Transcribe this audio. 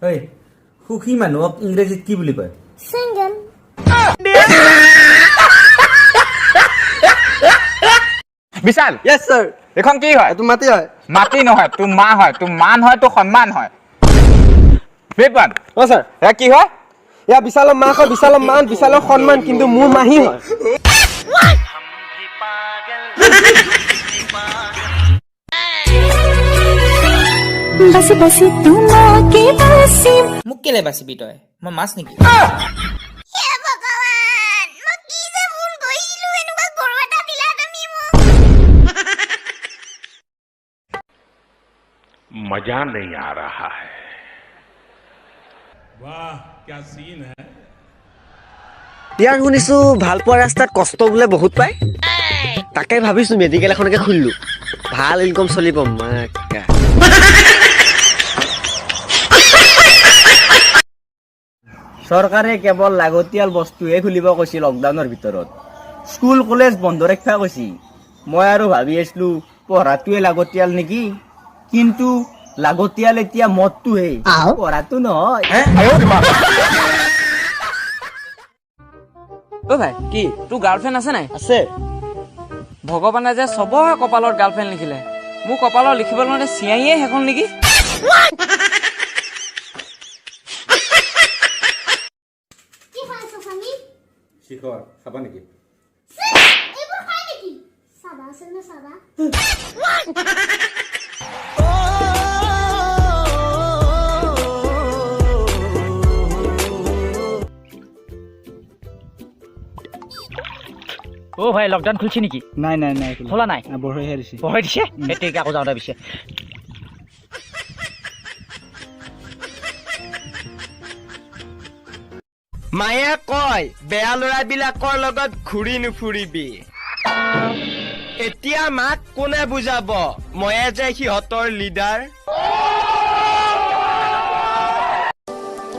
ঐ সুখী মানুহক ইংৰাজীত কি বুলি কয়? Single. বিশাল Yes, sir. এখন কি হয়? এইটো মাটি হয়। মাটি নহয়, তোৰ মা হয়, তোৰ মান হয়, তোৰ সন্মান হয়। বিপন অ' ছাৰ এ কি হয়? এয়া বিশালৰ মাক হয়, বিশালৰ মান, বিশালৰ সন্মান, কিন্তু মোৰ মাহী হয়। বাসি বাসি তোমাকে বাসি মোক কেলে বাচিবি তই? মই মাছ নেকি? হে ভগৱান মই কি যে ভুল কৰিছিলো এনেকুৱা গৰু এটা দিলা তুমি মোক मजा नहीं आ रहा है। ইয়াৰ শুনিছো ভাল পোৱা ৰাস্তাত কষ্ট বোলে বহুত পায়। তাকে ভাবিছো মেডিকেল এখনকে খুলিলো, ভাল ইনকম চলিব। মাকা চৰকাৰে কেৱল লাগতিয়াল বস্তুহে খুলিব কৈছিল লকডাউনৰ ভিতৰত। স্কুল কলেজ বন্ধ ৰাখিবা কৈছি। মই আৰু ভাবি আছিলো পঢ়াটোৱে লাগতিয়াল নেকি, কিন্তু লাগতিয়াল এতিয়া মদটোহে, পঢ়াটো নহয়। অ ভাই কি তোৰ গাৰ্লফ্ৰেণ্ড আছে নাই? আছে। ভগৱানে যে চবৰে কপালত গাৰ্লফ্ৰেণ্ড লিখিলে, মোৰ কপালত লিখিব লওঁতে চিঞাইয়ে সেইখন নেকি? কি খাইছো খানি শিখৰ খাবা নেকি? এইবোৰ খাই নেকি সাদা আছে না সাদা ও ভাই লকডাউন খুলছি নেকি? নাই নাই নাই খোলা নাই, বঢ়াইহে দিছে। বঢ়াই দিছে। এতিয়া আকৌ যাওঁতে পিছে মায়ে কয় বেয়া ল'ৰাবিলাকৰ লগত ঘূৰি নুফুৰিবি। এতিয়া মাক কোনে বুজাব? ময়ে যে সিহঁতৰ লিডাৰ।